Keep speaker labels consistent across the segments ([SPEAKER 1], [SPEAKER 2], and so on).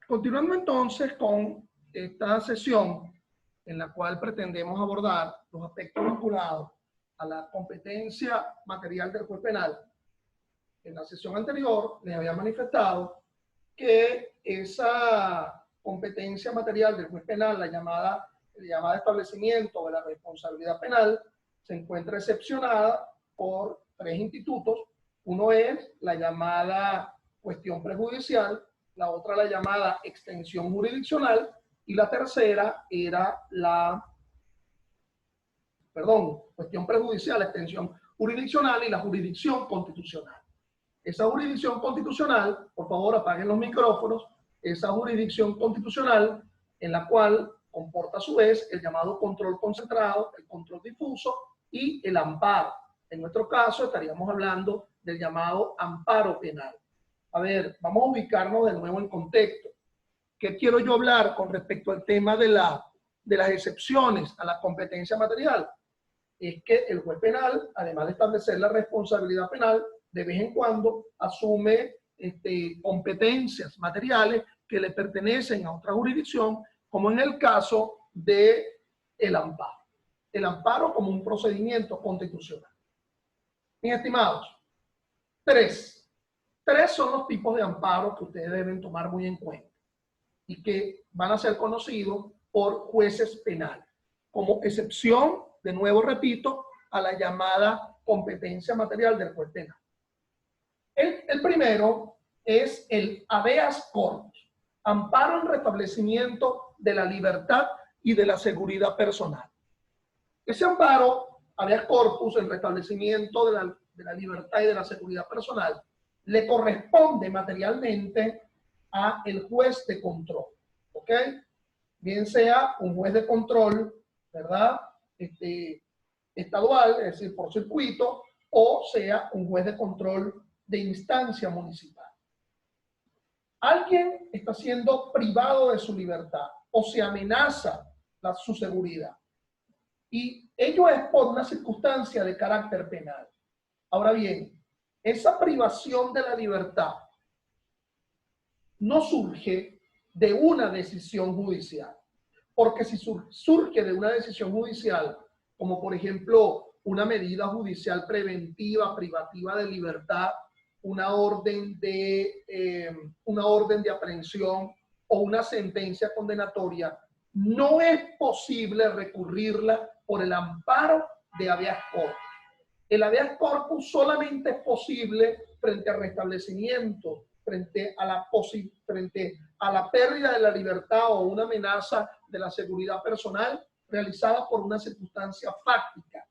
[SPEAKER 1] Continuando entonces con esta sesión en la cual pretendemos abordar los aspectos vinculados a la competencia material del juez penal. En la sesión anterior les había manifestado que esa competencia material del juez penal, la llamada establecimiento de la responsabilidad penal, se encuentra excepcionada por tres institutos. Uno es la llamada cuestión prejudicial, la otra la llamada extensión jurisdiccional y la tercera era la, cuestión prejudicial, extensión jurisdiccional y la jurisdicción constitucional. Esa jurisdicción constitucional, por favor apaguen los micrófonos, esa jurisdicción constitucional en la cual comporta a su vez el llamado control concentrado, el control difuso y el amparo. En nuestro caso estaríamos hablando del llamado amparo penal. A ver, vamos a ubicarnos de nuevo en contexto. ¿Qué quiero yo hablar con respecto al tema de las excepciones a la competencia material? Es que el juez penal, además de establecer la responsabilidad penal, de vez en cuando asume competencias materiales que le pertenecen a otra jurisdicción, como en el caso del amparo. El amparo como un procedimiento constitucional. Mis estimados, tres son los tipos de amparo que ustedes deben tomar muy en cuenta y que van a ser conocidos por jueces penales como excepción, de nuevo repito, a la llamada competencia material del juez penal. El primero es el habeas corpus, amparo en restablecimiento de la libertad y de la seguridad personal. Ese amparo, habeas corpus, el restablecimiento de la libertad y de la seguridad personal, le corresponde materialmente a el juez de control, ¿ok? Bien sea un juez de control, ¿verdad? Estadual, es decir, por circuito, o sea un juez de control de instancia municipal. Alguien está siendo privado de su libertad o se amenaza su seguridad. Y ello es por una circunstancia de carácter penal. Ahora bien, esa privación de la libertad no surge de una decisión judicial. Porque si surge de una decisión judicial, como por ejemplo una medida judicial preventiva, privativa de libertad, una orden de aprehensión o una sentencia condenatoria, no es posible recurrirla por el amparo de habeas corpus. El habeas corpus solamente es posible frente al restablecimiento, frente a la pérdida de la libertad o una amenaza de la seguridad personal realizada por una circunstancia fáctica.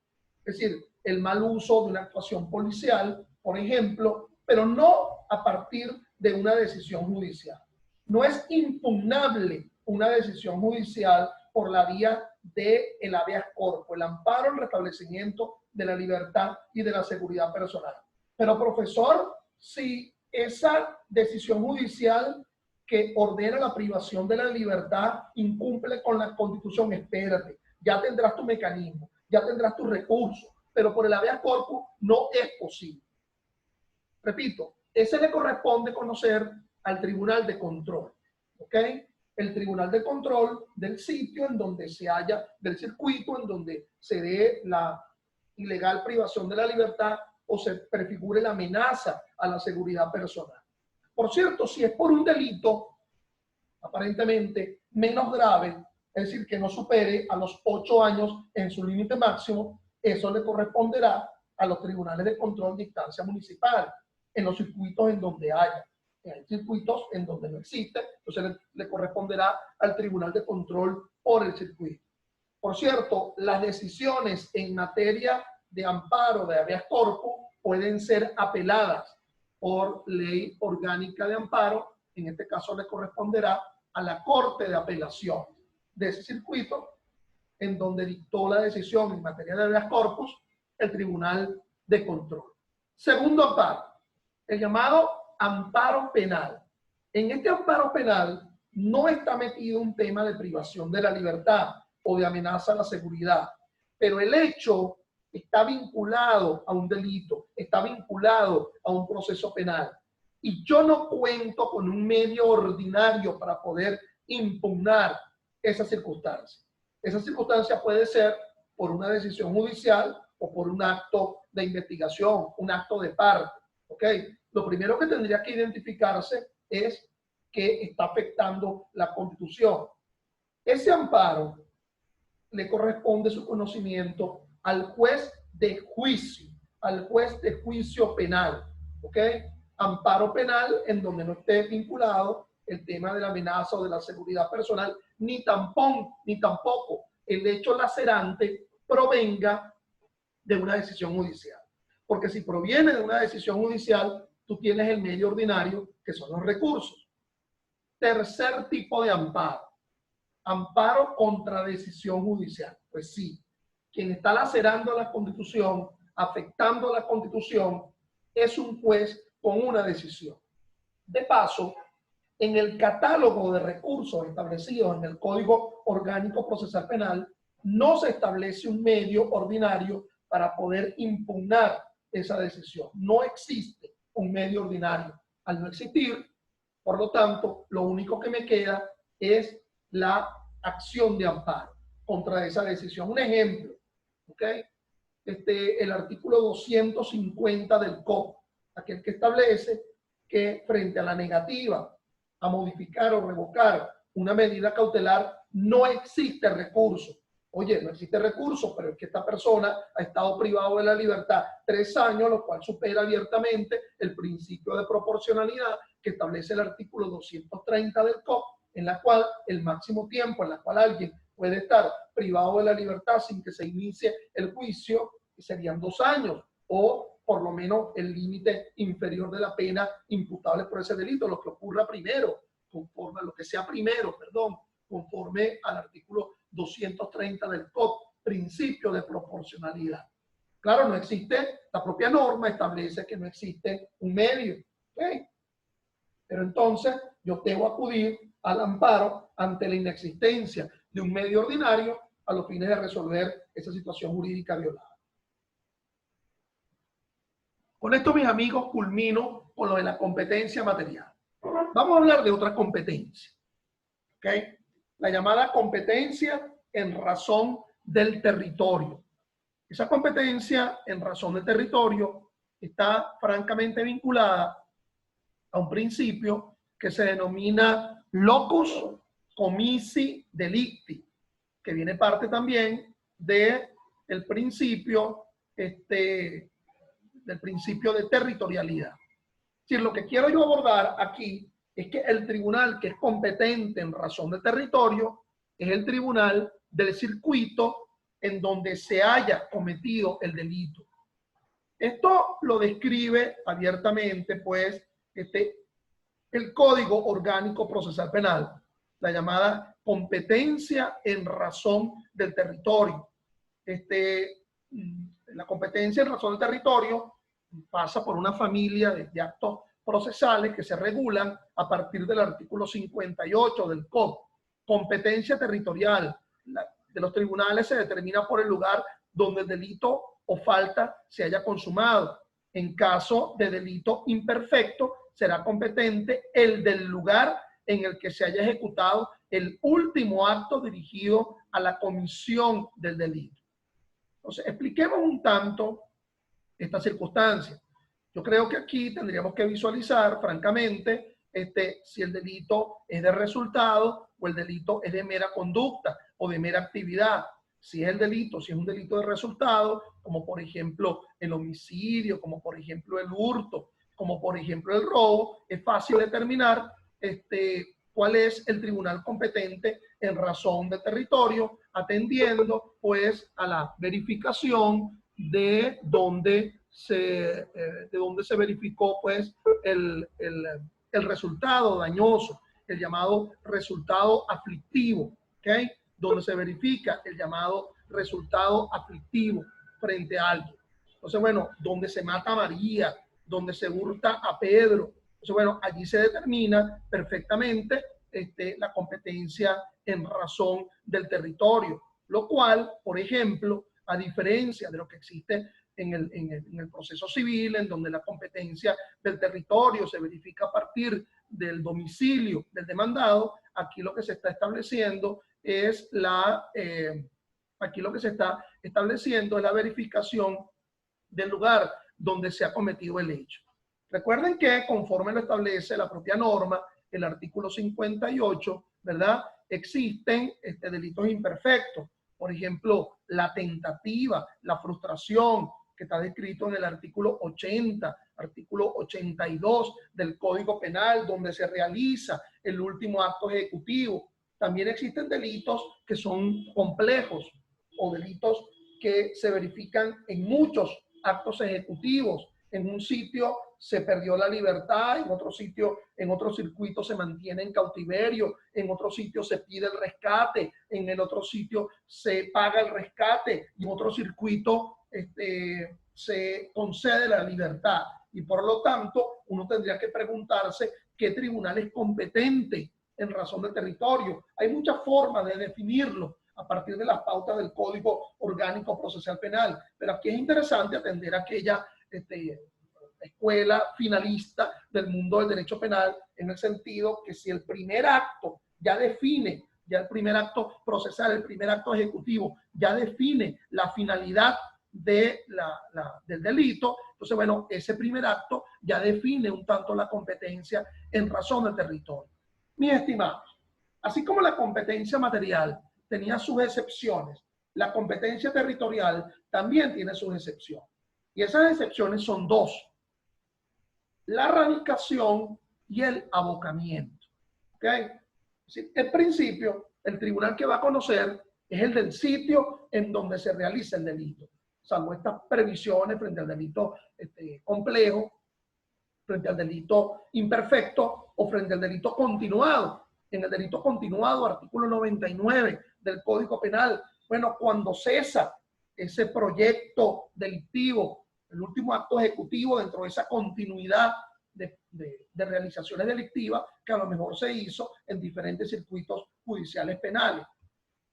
[SPEAKER 1] Es decir, el mal uso de una actuación policial, por ejemplo, pero no a partir de una decisión judicial. No es impugnable una decisión judicial por la vía del habeas corpus, el amparo al restablecimiento de la libertad y de la seguridad personal. Pero, profesor, si esa decisión judicial que ordena la privación de la libertad incumple con la Constitución, espérate, ya tendrás tu mecanismo, ya tendrás tu recurso, pero por el habeas corpus no es posible. Repito, ese le corresponde conocer al Tribunal de Control, ¿ok? El Tribunal de Control del sitio en donde se halla, del circuito en donde se dé la ilegal privación de la libertad o se prefigure la amenaza a la seguridad personal. Por cierto, si es por un delito aparentemente menos grave, es decir, que no supere a los 8 años en su límite máximo, eso le corresponderá a los tribunales de control de instancia municipal, en los circuitos en donde haya. Hay circuitos en donde no existe, entonces le corresponderá al tribunal de control por el circuito. Por cierto, las decisiones en materia de amparo de habeas corpus pueden ser apeladas por ley orgánica de amparo. En este caso le corresponderá a la Corte de Apelación de ese circuito en donde dictó la decisión en materia de habeas corpus el Tribunal de Control. Segundo amparo, el llamado amparo penal. En este amparo penal no está metido un tema de privación de la libertad o de amenaza a la seguridad, pero el hecho está vinculado a un delito, está vinculado a un proceso penal. y yo no cuento con un medio ordinario para poder impugnar esa circunstancia. Esa circunstancia puede ser por una decisión judicial o por un acto de investigación, un acto de parte. ¿Ok? Lo primero que tendría que identificarse es que está afectando la Constitución. Ese amparo le corresponde su conocimiento al juez de juicio penal. ¿Ok? Amparo penal en donde no esté vinculado el tema de la amenaza o de la seguridad personal, ni tampoco el hecho lacerante provenga de una decisión judicial. Porque si proviene de una decisión judicial, tú tienes el medio ordinario, que son los recursos. Tercer tipo de amparo. Amparo contra decisión judicial. Pues sí, quien está lacerando la Constitución, afectando la Constitución, es un juez con una decisión. De paso, en el catálogo de recursos establecidos en el Código Orgánico Procesal Penal, no se establece un medio ordinario para poder impugnar esa decisión. No existe un medio ordinario. Al no existir, por lo tanto, lo único que me queda es la acción de amparo contra esa decisión. Un ejemplo, ¿ok? El artículo 250 del COP, aquel que establece que frente a la negativa a modificar o revocar una medida cautelar no existe recurso. Oye, no existe recurso, pero es que esta persona ha estado privado de la libertad 3 años, lo cual supera abiertamente el principio de proporcionalidad que establece el artículo 230 del COP, en la cual el máximo tiempo en la cual alguien puede estar privado de la libertad sin que se inicie el juicio serían 2 años, o por lo menos el límite inferior de la pena imputable por ese delito, lo que ocurra primero, conforme al artículo 230 del COP, principio de proporcionalidad. Claro, no existe, la propia norma establece que no existe un medio, ¿okay? Pero entonces yo debo acudir al amparo ante la inexistencia de un medio ordinario a los fines de resolver esa situación jurídica violada. Con esto, mis amigos, culmino con lo de la competencia material. Vamos a hablar de otra competencia, ¿ok? La llamada competencia en razón del territorio. Esa competencia en razón del territorio está francamente vinculada a un principio que se denomina locus comissi delicti, que viene parte también del principio del principio de territorialidad. Es decir, lo que quiero yo abordar aquí es que el tribunal que es competente en razón de territorio es el tribunal del circuito en donde se haya cometido el delito. Esto lo describe abiertamente, pues, el Código Orgánico Procesal Penal, la llamada competencia en razón del territorio. La competencia en razón del territorio pasa por una familia de actos procesales que se regulan a partir del artículo 58 del COP. Competencia territorial de los tribunales se determina por el lugar donde el delito o falta se haya consumado. En caso de delito imperfecto, será competente el del lugar en el que se haya ejecutado el último acto dirigido a la comisión del delito. Entonces, expliquemos un tanto esta circunstancia. Yo creo que aquí tendríamos que visualizar, francamente, si el delito es de resultado o el delito es de mera conducta o de mera actividad. Si es un delito de resultado, como por ejemplo el homicidio, como por ejemplo el hurto, como por ejemplo el robo, es fácil determinar cuál es el tribunal competente en razón de territorio, atendiendo pues a la verificación de dónde se verificó pues el resultado dañoso, el llamado resultado aflictivo, ¿ok? Donde se verifica el llamado resultado aflictivo frente a alguien. Entonces, bueno, donde se mata a María, donde se hurta a Pedro. Entonces, bueno, allí se determina perfectamente la competencia en razón del territorio, lo cual, por ejemplo, a diferencia de lo que existe en el proceso civil, en donde la competencia del territorio se verifica a partir del domicilio del demandado. Aquí lo que se está estableciendo es la verificación del lugar donde se ha cometido el hecho. Recuerden que conforme lo establece la propia norma, el artículo 58, ¿verdad? Existen delitos imperfectos. Por ejemplo, la tentativa, la frustración, que está descrito en el artículo 80, artículo 82 del Código Penal, donde se realiza el último acto ejecutivo. También existen delitos que son complejos o delitos que se verifican en muchos actos ejecutivos. En un sitio se perdió la libertad, en otro sitio, en otro circuito se mantiene en cautiverio, en otro sitio se pide el rescate, en el otro sitio se paga el rescate y en otro circuito se concede la libertad. Y por lo tanto, uno tendría que preguntarse qué tribunal es competente en razón del territorio. Hay muchas formas de definirlo a partir de las pautas del Código Orgánico Procesal Penal, pero aquí es interesante atender a aquella escuela finalista del mundo del derecho penal, en el sentido que si el primer acto ya define, ya el primer acto procesal, el primer acto ejecutivo, ya define la finalidad del delito, entonces, bueno, ese primer acto ya define un tanto la competencia en razón del territorio. Mis estimados, así como la competencia material tenía sus excepciones, la competencia territorial también tiene sus excepciones. Y esas excepciones son dos: la radicación y el abocamiento. ¿Ok? El principio, el tribunal que va a conocer es el del sitio en donde se realiza el delito, salvo estas previsiones frente al delito complejo, frente al delito imperfecto o frente al delito continuado. En el delito continuado, artículo 99 del Código Penal, bueno, cuando cesa ese proyecto delictivo, el último acto ejecutivo dentro de esa continuidad de realizaciones delictivas que a lo mejor se hizo en diferentes circuitos judiciales penales.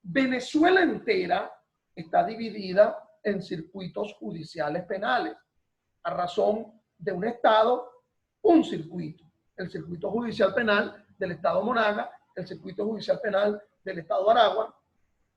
[SPEAKER 1] Venezuela entera está dividida en circuitos judiciales penales. A razón de un estado, un circuito. El circuito judicial penal del estado Monaga, el circuito judicial penal del estado Aragua.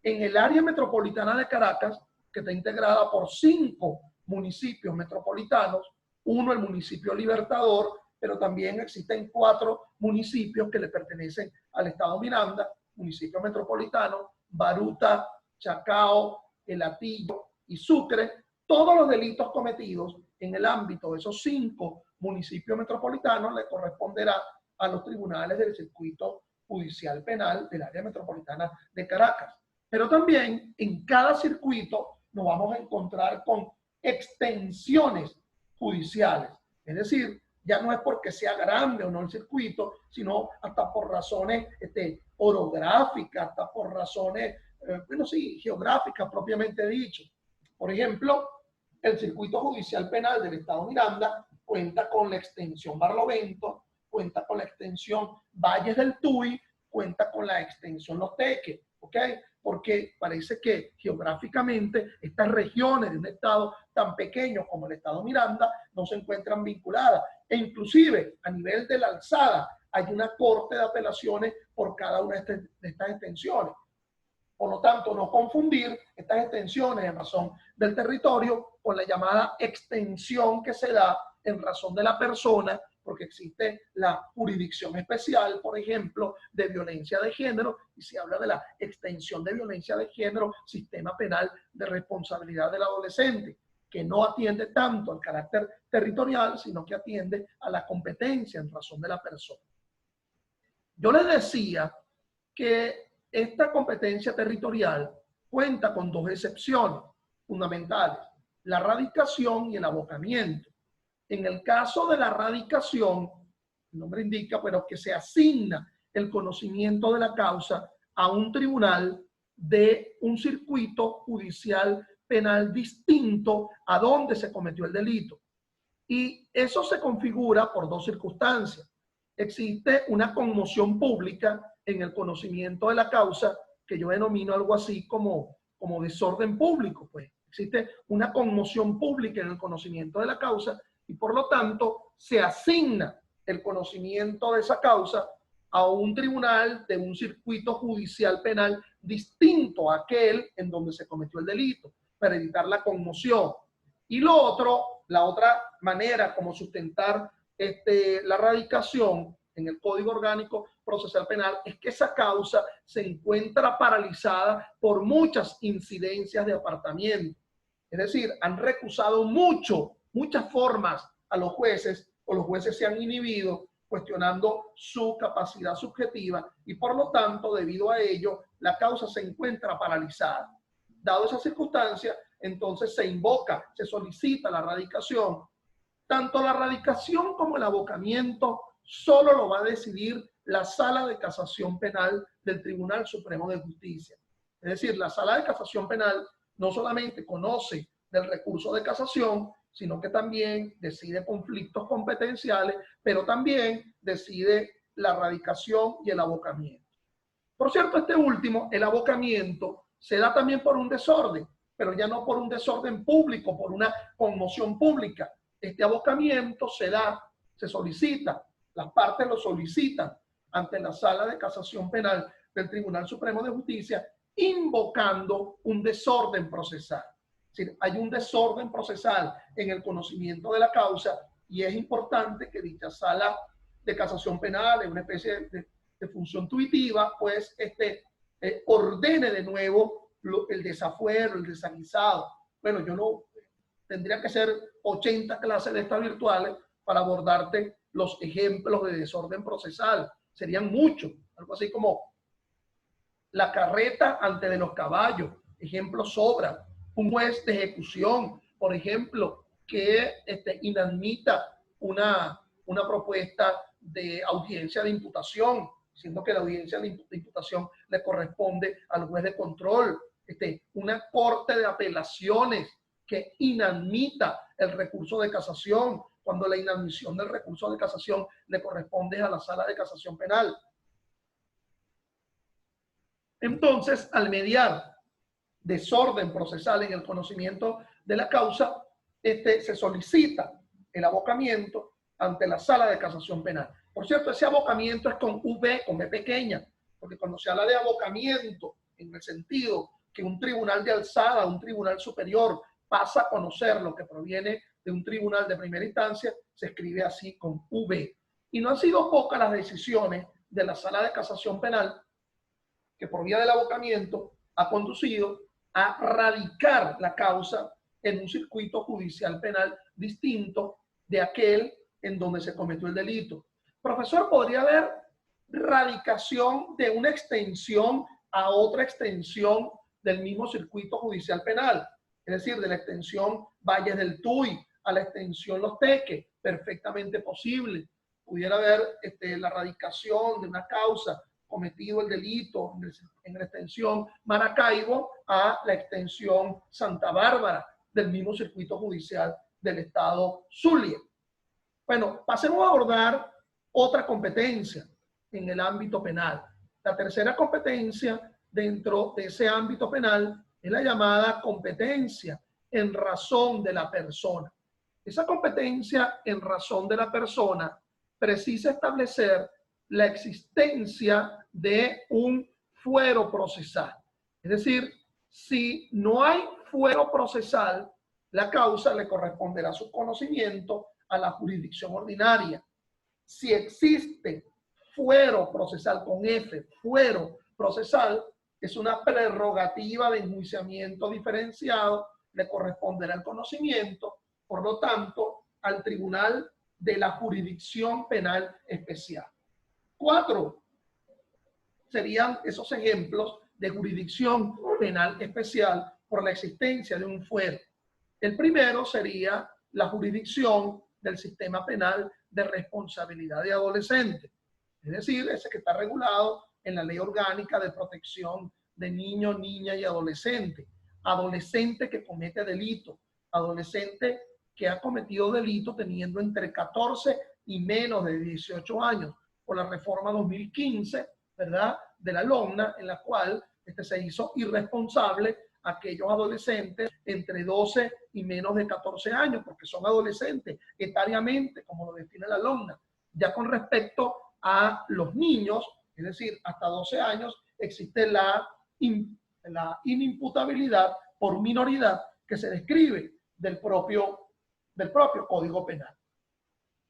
[SPEAKER 1] En el área metropolitana de Caracas, que está integrada por 5 municipios metropolitanos, uno el municipio Libertador, pero también existen 4 municipios que le pertenecen al estado Miranda, municipio metropolitano, Baruta, Chacao, El Hatillo y Sucre. Todos los delitos cometidos en el ámbito de esos 5 municipios metropolitanos le corresponderá a los tribunales del circuito judicial penal del área metropolitana de Caracas. Pero también en cada circuito nos vamos a encontrar con extensiones judiciales. Es decir, ya no es porque sea grande o no el circuito, sino hasta por razones orográficas, hasta por razones, bueno, sí, geográficas propiamente dicho. Por ejemplo, el circuito judicial penal del estado Miranda cuenta con la extensión Barlovento, cuenta con la extensión Valles del Tuy, cuenta con la extensión Los Teques, ¿ok? Porque parece que geográficamente estas regiones de un estado tan pequeño como el estado Miranda no se encuentran vinculadas. E inclusive a nivel de la alzada hay una corte de apelaciones por cada una de estas extensiones. Por lo tanto, no confundir estas extensiones en razón del territorio con la llamada extensión que se da en razón de la persona, porque existe la jurisdicción especial, por ejemplo, de violencia de género, y se habla de la extensión de violencia de género, sistema penal de responsabilidad del adolescente, que no atiende tanto al carácter territorial, sino que atiende a la competencia en razón de la persona. Yo les decía que esta competencia territorial cuenta con 2 excepciones fundamentales: la radicación y el abocamiento. En el caso de la radicación, el nombre indica, pero que se asigna el conocimiento de la causa a un tribunal de un circuito judicial penal distinto a donde se cometió el delito. Y eso se configura por 2 circunstancias. Existe una conmoción pública en el conocimiento de la causa, que yo denomino algo así como desorden público. Pues existe una conmoción pública en el conocimiento de la causa y por lo tanto se asigna el conocimiento de esa causa a un tribunal de un circuito judicial penal distinto a aquel en donde se cometió el delito, para evitar la conmoción. Y lo otro, la otra manera como sustentar la radicación en el Código Orgánico Procesal Penal es que esa causa se encuentra paralizada por muchas incidencias de apartamiento. Es decir, han recusado muchas formas a los jueces, o los jueces se han inhibido cuestionando su capacidad subjetiva y por lo tanto, debido a ello, la causa se encuentra paralizada. Dado esa circunstancia, entonces se invoca, se solicita la radicación. Tanto la radicación como el abocamiento solo lo va a decidir la Sala de Casación Penal del Tribunal Supremo de Justicia. Es decir, la Sala de Casación Penal no solamente conoce del recurso de casación, sino que también decide conflictos competenciales, pero también decide la radicación y el abocamiento. Por cierto, este último, el abocamiento, se da también por un desorden, pero ya no por un desorden público, por una conmoción pública. Este abocamiento se da, se solicita, las partes lo solicitan ante la Sala de Casación Penal del Tribunal Supremo de Justicia, invocando un desorden procesal. Es decir, hay un desorden procesal en el conocimiento de la causa y es importante que dicha Sala de Casación Penal, en una especie de función tuitiva, pues ordene de nuevo el desafuero, el desaguisado. Bueno, yo no tendría que hacer 80 clases de estas virtuales para abordarte los ejemplos de desorden procesal. Serían muchos, algo así como la carreta ante de los caballos, ejemplos sobran. Un juez de ejecución, por ejemplo, que inadmita una propuesta de audiencia de imputación, siendo que la audiencia de imputación le corresponde al juez de control. Una corte de apelaciones que inadmita el recurso de casación, cuando la inadmisión del recurso de casación le corresponde a la Sala de Casación Penal. Entonces, al mediar desorden procesal en el conocimiento de la causa, se solicita el abocamiento ante la Sala de Casación Penal. Por cierto, ese abocamiento es con V, con V pequeña, porque cuando se habla de abocamiento, en el sentido que un tribunal de alzada, un tribunal superior, pasa a conocer lo que proviene de un tribunal de primera instancia, se escribe así con V. Y no han sido pocas las decisiones de la Sala de Casación Penal que por vía del abocamiento ha conducido a radicar la causa en un circuito judicial penal distinto de aquel en donde se cometió el delito. Profesor, ¿podría haber radicación de una extensión a otra extensión del mismo circuito judicial penal? Es decir, de la extensión Valles del Tuy a la extensión Los Teques, perfectamente posible. Pudiera haber la radicación de una causa cometido el delito en la extensión Maracaibo a la extensión Santa Bárbara del mismo circuito judicial del estado Zulia. Bueno, pasemos a abordar otra competencia en el ámbito penal. La tercera competencia dentro de ese ámbito penal es la llamada competencia en razón de la persona. Esa competencia en razón de la persona precisa establecer la existencia de un fuero procesal. Es decir, si no hay fuero procesal, la causa le corresponderá su conocimiento a la jurisdicción ordinaria. Si existe fuero procesal con F, fuero procesal, es una prerrogativa de enjuiciamiento diferenciado, le corresponderá el conocimiento, por lo tanto, al tribunal de la jurisdicción penal especial. 4 serían esos ejemplos de jurisdicción penal especial por la existencia de un fuero. El primero sería la jurisdicción del sistema penal de responsabilidad de adolescentes, es decir, ese que está regulado en la Ley Orgánica de Protección de Niños, Niñas y Adolescentes. Adolescente que comete delito, adolescente que ha cometido delito teniendo entre 14 y menos de 18 años, por la reforma 2015, ¿verdad?, de la LOMNA, en la cual se hizo irresponsable aquellos adolescentes entre 12 y menos de 14 años, porque son adolescentes etariamente, como lo define la LOMNA. Ya con respecto a los niños, es decir, hasta 12 años, existe la inimputabilidad por minoridad que se describe del propio Código Penal.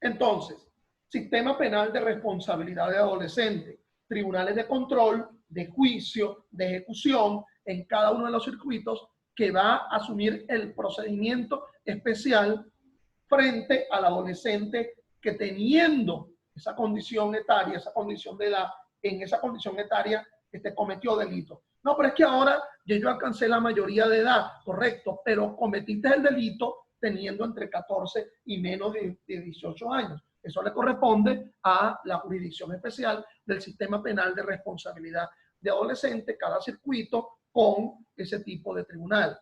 [SPEAKER 1] Entonces, sistema penal de responsabilidad de adolescente, tribunales de control, de juicio, de ejecución en cada uno de los circuitos que va a asumir el procedimiento especial frente al adolescente que teniendo esa condición etaria, esa condición de edad, en esa condición etaria cometió delito. No, pero es que ahora yo alcancé la mayoría de edad, correcto, pero cometiste el delito teniendo entre 14 y menos de 18 años. Eso le corresponde a la jurisdicción especial del sistema penal de responsabilidad de adolescente, cada circuito con ese tipo de tribunal.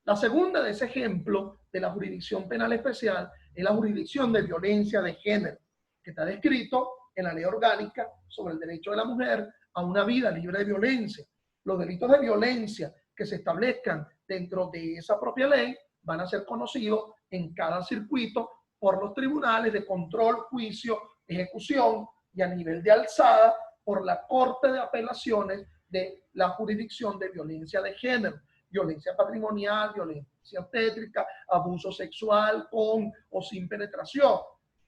[SPEAKER 1] La segunda de ese ejemplo de la jurisdicción penal especial es la jurisdicción de violencia de género, que está descrito en la ley orgánica sobre el derecho de la mujer a una vida libre de violencia. Los delitos de violencia que se establezcan dentro de esa propia ley van a ser conocidos en cada circuito por los tribunales de control, juicio, ejecución y a nivel de alzada por la Corte de Apelaciones de la jurisdicción de violencia de género, violencia patrimonial, violencia obstétrica, abuso sexual con o sin penetración.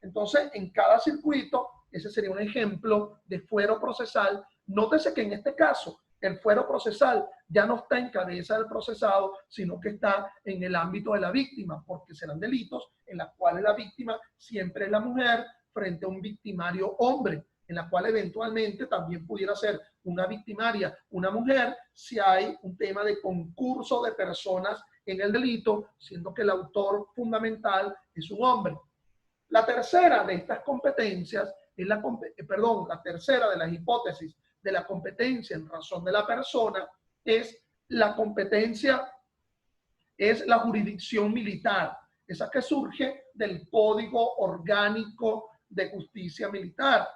[SPEAKER 1] Entonces, en cada circuito, ese sería un ejemplo de fuero procesal. Nótese que en este caso, el fuero procesal ya no está en cabeza del procesado, sino que está en el ámbito de la víctima, porque serán delitos en los cuales la víctima siempre es la mujer frente a un victimario hombre, en la cual eventualmente también pudiera ser una victimaria, una mujer, si hay un tema de concurso de personas en el delito, siendo que el autor fundamental es un hombre. La tercera de estas competencias es la tercera de las hipótesis de la competencia en razón de la persona es la competencia, es la jurisdicción militar, esa que surge del Código Orgánico de Justicia Militar,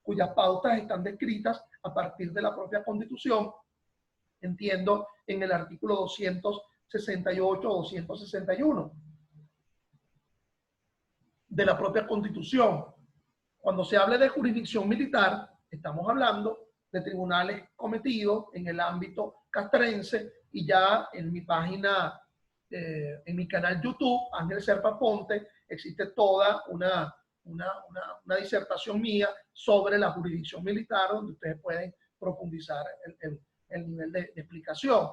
[SPEAKER 1] cuyas pautas están descritas a partir de la propia Constitución, entiendo, en el artículo 268 o 261 de la propia Constitución. Cuando se hable de jurisdicción militar, estamos hablando de tribunales cometidos en el ámbito castrense, y ya en mi página, en mi canal YouTube, Ángel Serpa Ponte, existe toda una disertación mía sobre la jurisdicción militar, donde ustedes pueden profundizar el nivel de explicación.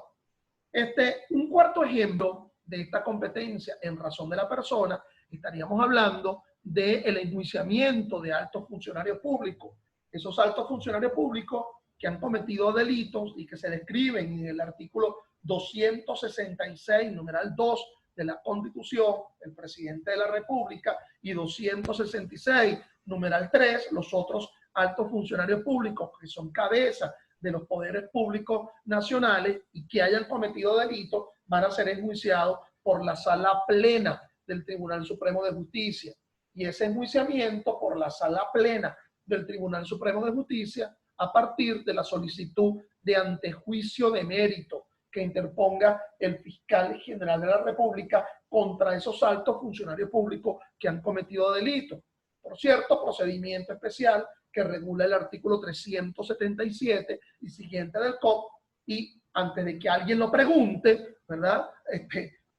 [SPEAKER 1] Un cuarto ejemplo de esta competencia en razón de la persona, estaríamos hablando del enjuiciamiento de altos funcionarios públicos. Esos altos funcionarios públicos que han cometido delitos y que se describen en el artículo 266, numeral 2 de la Constitución, el presidente de la República, y 266, numeral 3, los otros altos funcionarios públicos que son cabeza de los poderes públicos nacionales y que hayan cometido delitos, van a ser enjuiciados por la Sala Plena del Tribunal Supremo de Justicia. Y ese enjuiciamiento por la Sala Plena del Tribunal Supremo de Justicia, a partir de la solicitud de antejuicio de mérito que interponga el fiscal general de la República contra esos altos funcionarios públicos que han cometido delitos. Por cierto, procedimiento especial que regula el artículo 377 y siguiente del COP, y antes de que alguien lo pregunte, ¿verdad?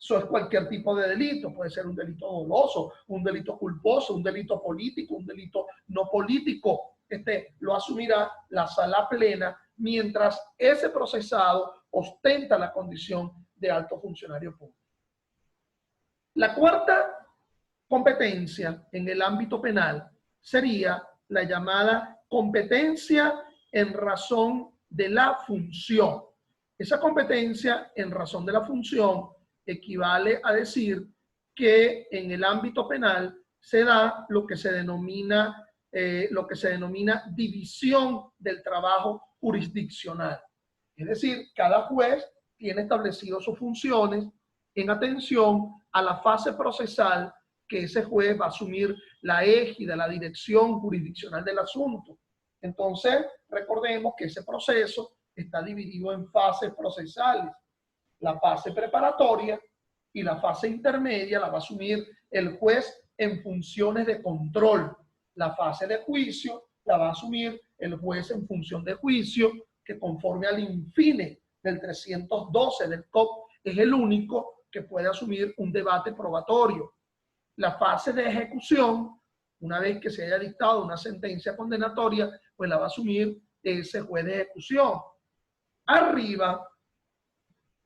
[SPEAKER 1] Eso es cualquier tipo de delito, puede ser un delito doloso, un delito culposo, un delito político, un delito no político. Lo asumirá la Sala Plena mientras ese procesado ostenta la condición de alto funcionario público. La cuarta competencia en el ámbito penal sería la llamada competencia en razón de la función. Esa competencia en razón de la función equivale a decir que en el ámbito penal se da lo que se denomina división del trabajo jurisdiccional. Es decir, cada juez tiene establecido sus funciones en atención a la fase procesal que ese juez va a asumir la égida, la dirección jurisdiccional del asunto. Entonces, recordemos que ese proceso está dividido en fases procesales. La fase preparatoria y la fase intermedia la va a asumir el juez en funciones de control. La fase de juicio la va a asumir el juez en función de juicio, que conforme al infine del 312 del COP es el único que puede asumir un debate probatorio. La fase de ejecución, una vez que se haya dictado una sentencia condenatoria, pues la va a asumir ese juez de ejecución. Arriba,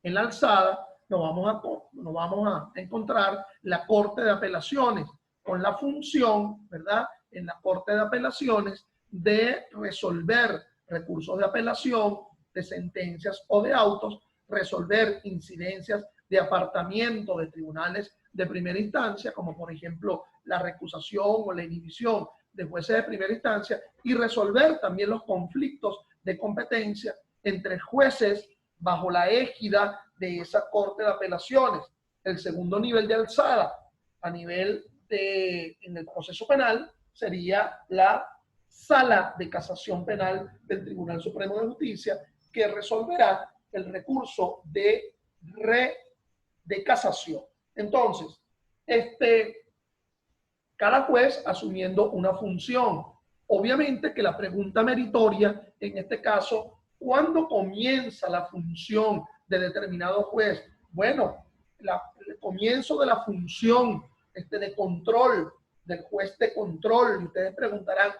[SPEAKER 1] en la alzada, nos vamos a encontrar la Corte de Apelaciones con la función, ¿verdad? En la Corte de Apelaciones de resolver recursos de apelación, de sentencias o de autos, resolver incidencias de apartamiento de tribunales de primera instancia, como por ejemplo la recusación o la inhibición de jueces de primera instancia, y resolver también los conflictos de competencia entre jueces bajo la égida de esa Corte de Apelaciones. El segundo nivel de alzada a nivel en el proceso penal sería la Sala de Casación Penal del Tribunal Supremo de Justicia, que resolverá el recurso de casación. Entonces, cada juez asumiendo una función. Obviamente que la pregunta meritoria, en este caso, ¿cuándo comienza la función de determinado juez? Bueno, el comienzo de la función de control, del juez de control. Y ustedes preguntarán,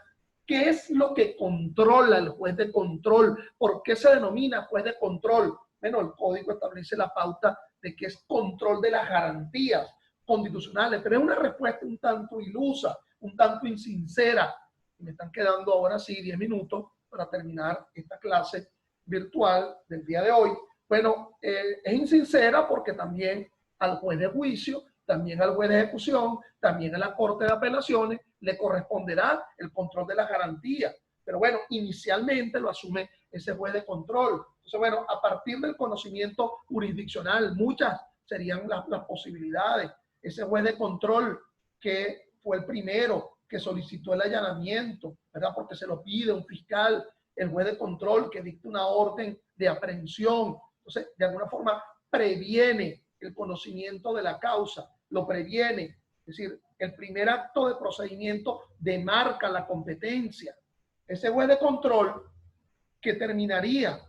[SPEAKER 1] ¿qué es lo que controla el juez de control? ¿Por qué se denomina juez de control? Bueno, el código establece la pauta de que es control de las garantías constitucionales, pero es una respuesta un tanto ilusa, un tanto insincera. Me están quedando ahora sí 10 minutos para terminar esta clase virtual del día de hoy. Bueno, es insincera porque también al juez de juicio, también al juez de ejecución, también a la Corte de Apelaciones le corresponderá el control de las garantías. Pero bueno, inicialmente lo asume ese juez de control. Entonces, bueno, a partir del conocimiento jurisdiccional, muchas serían las posibilidades. Ese juez de control que fue el primero que solicitó el allanamiento, ¿verdad? Porque se lo pide un fiscal, el juez de control que dicta una orden de aprehensión. Entonces, de alguna forma, previene el conocimiento de la causa, lo previene. Es decir, el primer acto de procedimiento demarca la competencia. Ese juez de control que terminaría,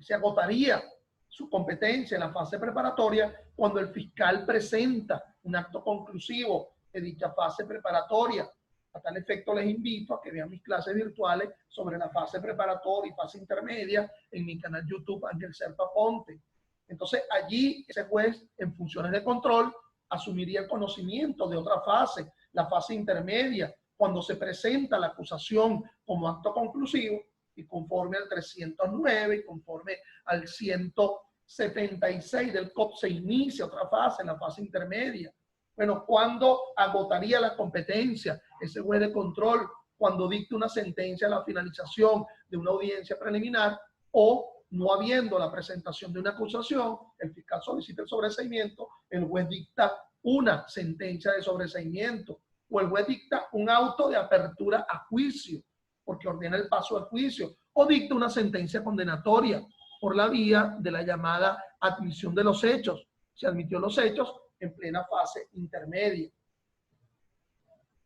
[SPEAKER 1] se agotaría su competencia en la fase preparatoria cuando el fiscal presenta un acto conclusivo de dicha fase preparatoria. A tal efecto les invito a que vean mis clases virtuales sobre la fase preparatoria y fase intermedia en mi canal YouTube Ángel Serpa Ponte. Entonces allí ese juez en funciones de control asumiría el conocimiento de otra fase, la fase intermedia, cuando se presenta la acusación como acto conclusivo y conforme al 309 y conforme al 176 del COP se inicia otra fase, la fase intermedia. Bueno, ¿cuándo agotaría la competencia ese juez de control? Cuando dicte una sentencia a la finalización de una audiencia preliminar o no habiendo la presentación de una acusación, el fiscal solicita el sobreseimiento, el juez dicta una sentencia de sobreseimiento o el juez dicta un auto de apertura a juicio porque ordena el paso al juicio o dicta una sentencia condenatoria por la vía de la llamada admisión de los hechos. Se admitió los hechos en plena fase intermedia.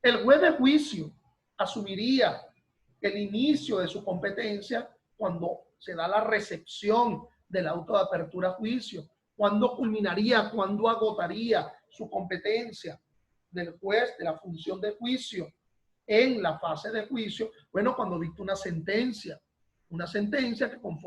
[SPEAKER 1] El juez de juicio asumiría el inicio de su competencia cuando se da la recepción del auto de apertura a juicio, cuando culminaría, cuando agotaría su competencia del juez de la función de juicio en la fase de juicio, bueno, cuando dicta una sentencia que conforme